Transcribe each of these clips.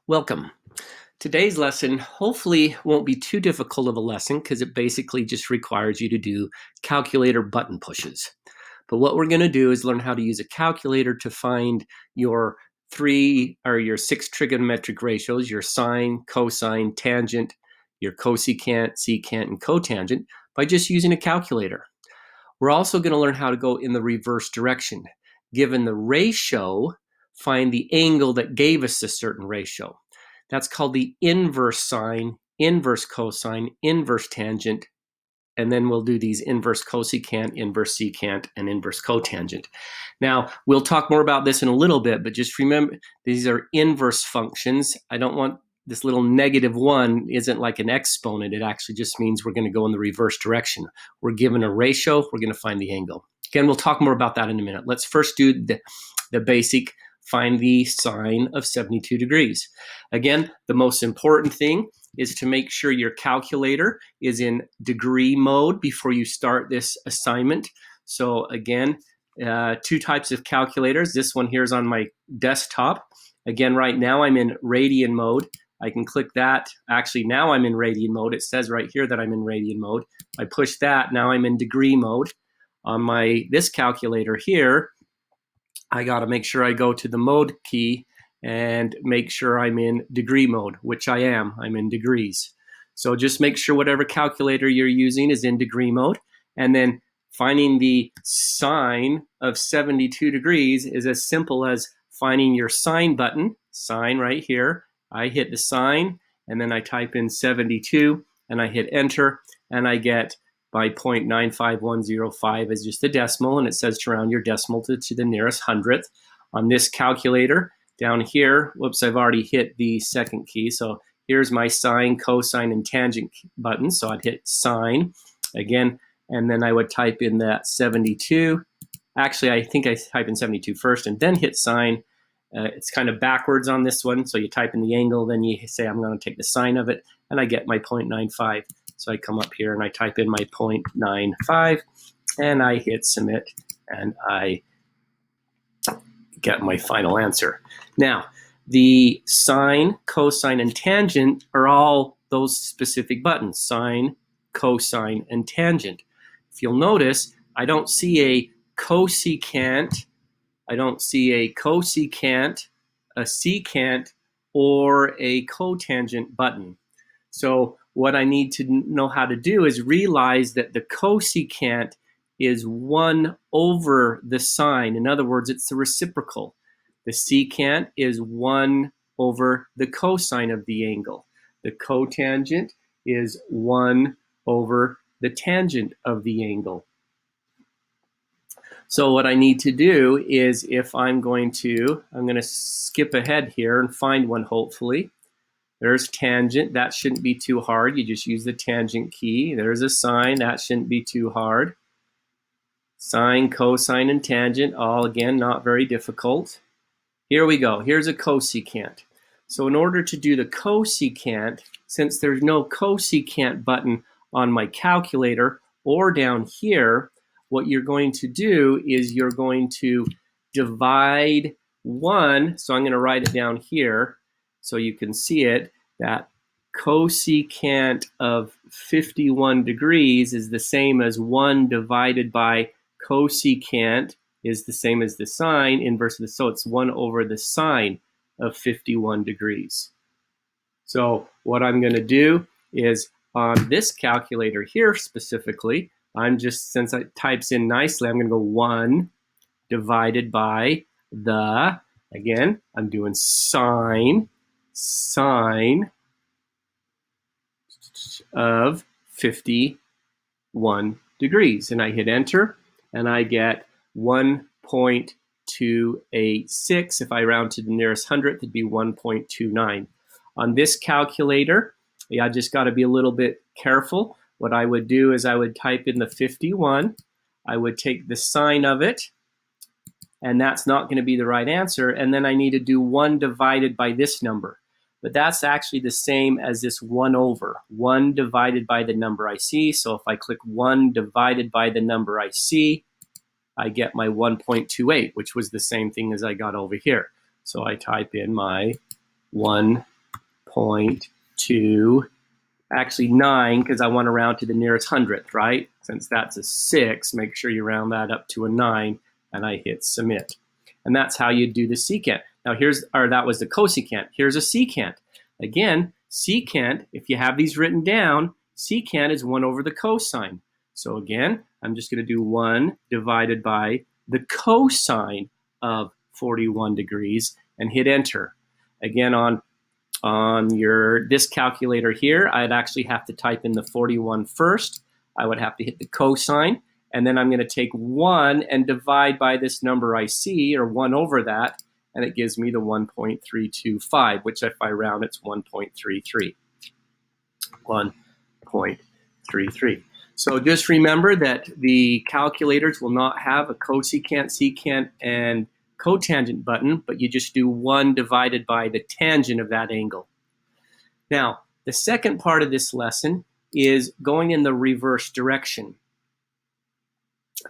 Welcome. Today's lesson hopefully won't be too difficult of a lesson because it basically just requires you to do calculator button pushes. But what we're going to do is learn how to use a calculator to find your your six trigonometric ratios, your sine, cosine, tangent, your cosecant, secant, and cotangent by just using a calculator. We're also going to learn how to go in the reverse direction. Given the ratio, find the angle that gave us a certain ratio. That's called the inverse sine, inverse cosine, inverse tangent, and then we'll do these inverse cosecant, inverse secant, and inverse cotangent. Now, we'll talk more about this in a little bit, but just remember, these are inverse functions. I don't want this little -1 isn't like an exponent. It actually just means we're going to go in the reverse direction. We're given a ratio, we're going to find the angle. Again, we'll talk more about that in a minute. Let's first do the basic, find the sine of 72 degrees. Again, the most important thing is to make sure your calculator is in degree mode before you start this assignment. So again, two types of calculators. This one here is on my desktop. Again, right now I'm in radian mode. I can click that. Actually, now I'm in radian mode. It says right here that I'm in radian mode. I push that, now I'm in degree mode. On this calculator here, I got to make sure I go to the mode key and make sure I'm in degree mode, which I am. I'm in degrees. So just make sure whatever calculator you're using is in degree mode. And then finding the sine of 72 degrees is as simple as finding your sine button, sine right here. I hit the sine, and then I type in 72, and I hit enter, and I get by 0.95105 is just a decimal, and it says to round your decimal to the nearest hundredth. On this calculator, down here, whoops, I've already hit the second key, so here's my sine, cosine, and tangent button, so I'd hit sine again, and then I would type in that 72. Actually, I think I type in 72 first and then hit sine. It's kind of backwards on this one, so you type in the angle, then you say I'm going to take the sine of it, and I get my 0.95. So I come up here and I type in my 0.95, and I hit submit, and I get my final answer. Now, the sine, cosine, and tangent are all those specific buttons, sine, cosine, and tangent. If you'll notice, I don't see a cosecant, I don't see a cosecant, a secant, or a cotangent button. So what I need to know how to do is realize that the cosecant is 1 over the sine. In other words, it's the reciprocal. The secant is 1 over the cosine of the angle. The cotangent is 1 over the tangent of the angle. So what I need to do is I'm going to skip ahead here and find one, hopefully. There's tangent, that shouldn't be too hard. You just use the tangent key. There's a sine, that shouldn't be too hard. Sine, cosine, and tangent, all again, not very difficult. Here we go, here's a cosecant. So in order to do the cosecant, since there's no cosecant button on my calculator or down here, what you're going to do is you're going to divide 1, so I'm going to write it down here so you can see it, that cosecant of 51 degrees is the same as 1 divided by cosecant is the same as the sine, inverse of this, so it's 1 over the sine of 51 degrees. So what I'm going to do is on this calculator here specifically, since it types in nicely, I'm going to go 1 divided by the, again, I'm doing sine of 51 degrees. And I hit enter, and I get 1.286. If I round to the nearest hundredth, it'd be 1.29. On this calculator, I just got to be a little bit careful. What I would do is I would type in the 51. I would take the sine of it, and that's not going to be the right answer. And then I need to do 1 divided by this number. But that's actually the same as this 1 over. 1 divided by the number I see. So if I click 1 divided by the number I see, I get my 1.28, which was the same thing as I got over here. So I type in my 1 1.2, actually 9, because I want to round to the nearest hundredth, right? Since that's a 6, make sure you round that up to a 9, and I hit submit. And that's how you do the secant. Now that was the cosecant. Here's a secant. Again, secant, if you have these written down, secant is 1 over the cosine. So again, I'm just going to do 1 divided by the cosine of 41 degrees and hit enter. Again, on this calculator here, I'd actually have to type in the 41 first. I would have to hit the cosine, and then I'm going to take 1 and divide by this number I see, or 1 over that, and it gives me the 1.325, which if I round, it's 1.33. 1.33. So just remember that the calculators will not have a cosecant, secant, and cotangent button, but you just do 1 divided by the tangent of that angle. Now, the second part of this lesson is going in the reverse direction.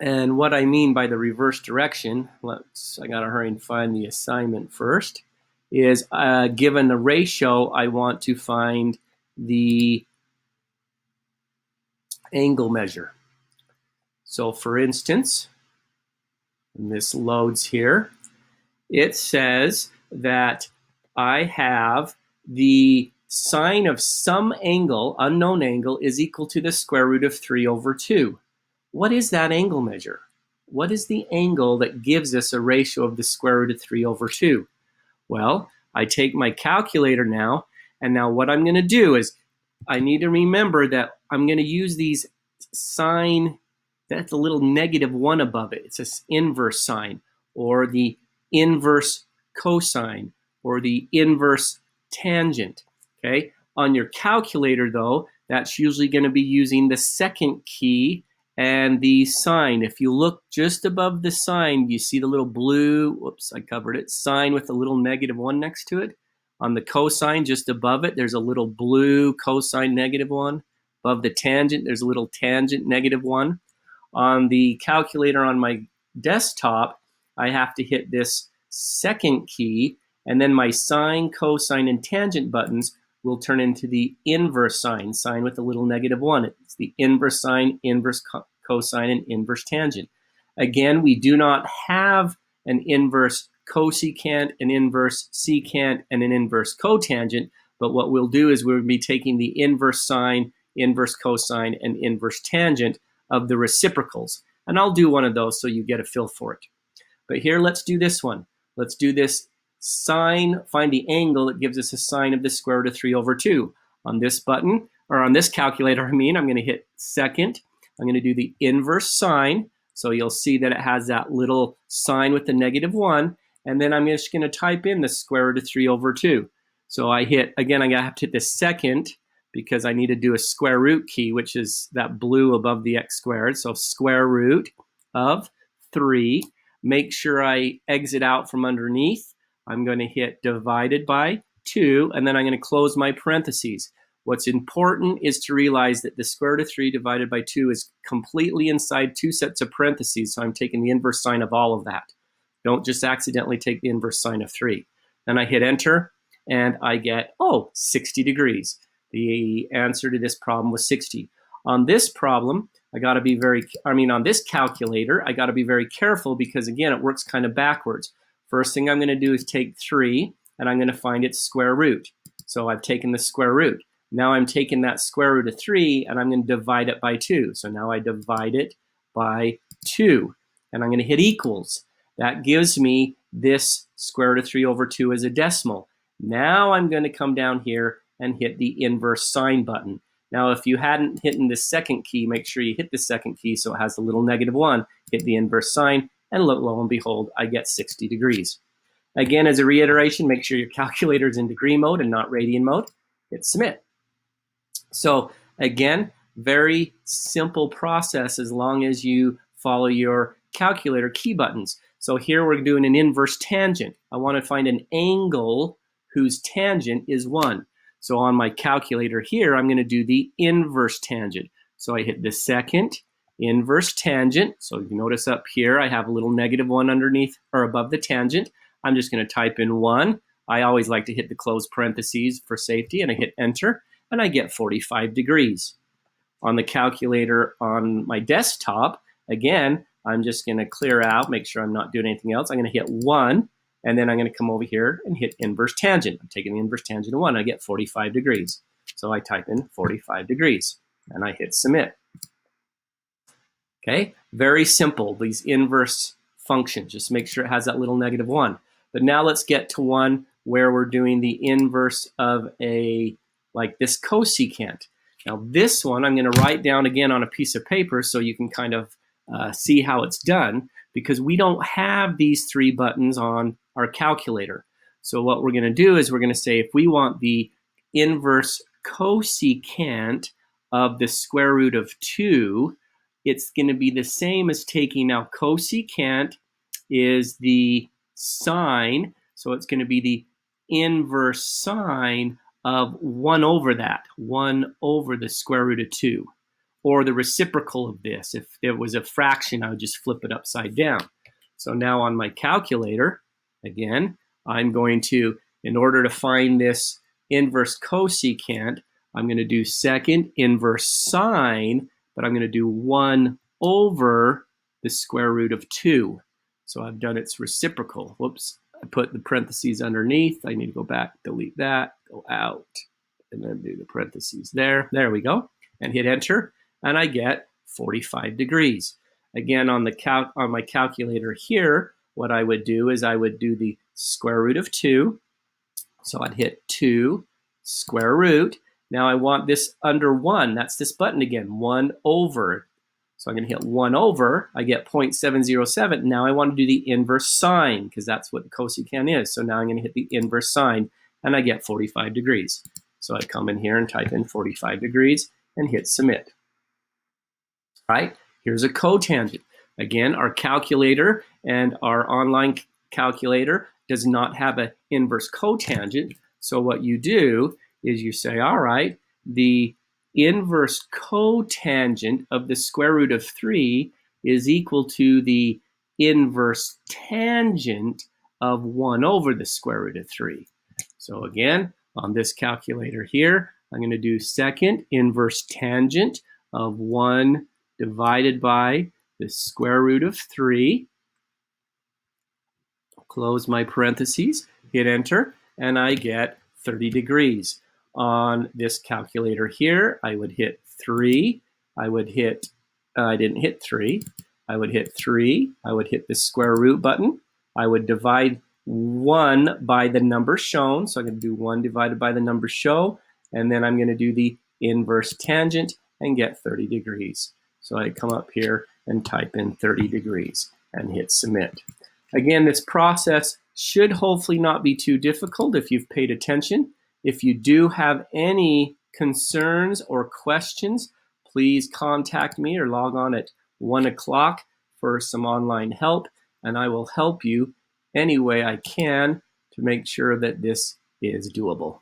And what I mean by the reverse direction, I gotta hurry and find the assignment first, is given the ratio, I want to find the angle measure. So for instance, and this loads here, it says that I have the sine of some angle, unknown angle, is equal to the square root of 3 over 2. What is that angle measure? What is the angle that gives us a ratio of the square root of 3 over 2? Well, I take my calculator now, and now what I'm going to do is I need to remember that I'm going to use these sine, that's a little -1 above it. It's an inverse sine, or the inverse cosine, or the inverse tangent. Okay? On your calculator, though, that's usually going to be using the second key and the sine. If you look just above the sine, you see the little blue, whoops, I covered it, sine with a little -1 next to it. On the cosine, just above it, there's a little blue cosine -1. Above the tangent, there's a little tangent -1. On the calculator on my desktop, I have to hit this second key, and then my sine, cosine, and tangent buttons will turn into the inverse sine, sine with a little -1. It's the inverse sine, inverse cosine, and inverse tangent. Again, we do not have an inverse cosecant, an inverse secant, and an inverse cotangent, but what we'll do is we'll be taking the inverse sine, inverse cosine, and inverse tangent of the reciprocals. And I'll do one of those so you get a feel for it. But here, let's do this one. Let's do this sine, find the angle that gives us a sine of the square root of 3 over 2. On this button, or on this calculator, I'm going to hit second. I'm going to do the inverse sine. So you'll see that it has that little sine with the -1. And then I'm just going to type in the square root of 3 over 2. So I hit, again, I have to hit the second because I need to do a square root key, which is that blue above the x squared. So square root of 3. Make sure I exit out from underneath. I'm going to hit divided by 2, and then I'm going to close my parentheses. What's important is to realize that the square root of 3 divided by 2 is completely inside 2 sets of parentheses, so I'm taking the inverse sine of all of that. Don't just accidentally take the inverse sine of 3. Then I hit enter, and I get, 60 degrees. The answer to this problem was 60. On this problem, on this calculator, I got to be very careful because, again, it works kind of backwards. First thing I'm going to do is take 3, and I'm going to find its square root. So I've taken the square root. Now I'm taking that square root of 3, and I'm going to divide it by 2. So now I divide it by 2, and I'm going to hit equals. That gives me this square root of 3 over 2 as a decimal. Now I'm going to come down here and hit the inverse sine button. Now, if you hadn't hit the second key, make sure you hit the second key so it has the little -1. Hit the inverse sine, and lo and behold, I get 60 degrees. Again, as a reiteration, make sure your calculator is in degree mode and not radian mode. Hit submit. So again, very simple process as long as you follow your calculator key buttons. So here we're doing an inverse tangent. I want to find an angle whose tangent is 1. So on my calculator here, I'm going to do the inverse tangent. So I hit the second inverse tangent. So you notice up here, I have a little -1 underneath or above the tangent. I'm just going to type in 1. I always like to hit the close parentheses for safety, and I hit enter, and I get 45 degrees. On the calculator on my desktop, again, I'm just going to clear out, make sure I'm not doing anything else. I'm going to hit 1, and then I'm going to come over here and hit inverse tangent. I'm taking the inverse tangent of 1. I get 45 degrees. So I type in 45 degrees, and I hit submit. Okay, very simple, these inverse functions. Just make sure it has that little -1. But now let's get to one where we're doing the inverse of like this cosecant. Now this one I'm going to write down again on a piece of paper so you can kind of see how it's done, because we don't have these 3 buttons on our calculator. So what we're going to do is we're going to say if we want the inverse cosecant of the square root of 2, it's going to be the same as taking, now cosecant is the sine, so it's going to be the inverse sine of 1 over that, 1 over the square root of 2, or the reciprocal of this. If there was a fraction, I would just flip it upside down. So now on my calculator, again, I'm going to, in order to find this inverse cosecant, I'm going to do second inverse sine, but I'm going to do 1 over the square root of 2. So I've done its reciprocal. Whoops, I put the parentheses underneath. I need to go back, delete that, go out, and then do the parentheses there. There we go, and hit enter, and I get 45 degrees. Again, on my calculator here, what I would do is I would do the square root of 2. So I'd hit 2 square root. Now I want this under 1. That's this button again, 1 over. So I'm going to hit 1 over. I get 0.707. Now I want to do the inverse sine, because that's what the cosecant is. So now I'm going to hit the inverse sine, and I get 45 degrees. So I come in here and type in 45 degrees and hit submit. All right, here's a cotangent. Again, our calculator and our online calculator does not have an inverse cotangent. So what you do is you say, all right, the inverse cotangent of the square root of 3 is equal to the inverse tangent of 1 over the square root of 3. So again, on this calculator here, I'm going to do second inverse tangent of 1 divided by the square root of 3. Close my parentheses, hit enter, and I get 30 degrees. On this calculator here, I would hit 3. I would hit, I didn't hit 3. I would hit 3. I would hit the square root button. I would divide 1 by the number shown. So I'm going to do 1 divided by the number shown. And then I'm going to do the inverse tangent and get 30 degrees. So I come up here and type in 30 degrees and hit submit. Again, this process should hopefully not be too difficult if you've paid attention. If you do have any concerns or questions, please contact me or log on at 1 o'clock for some online help, and I will help you any way I can to make sure that this is doable.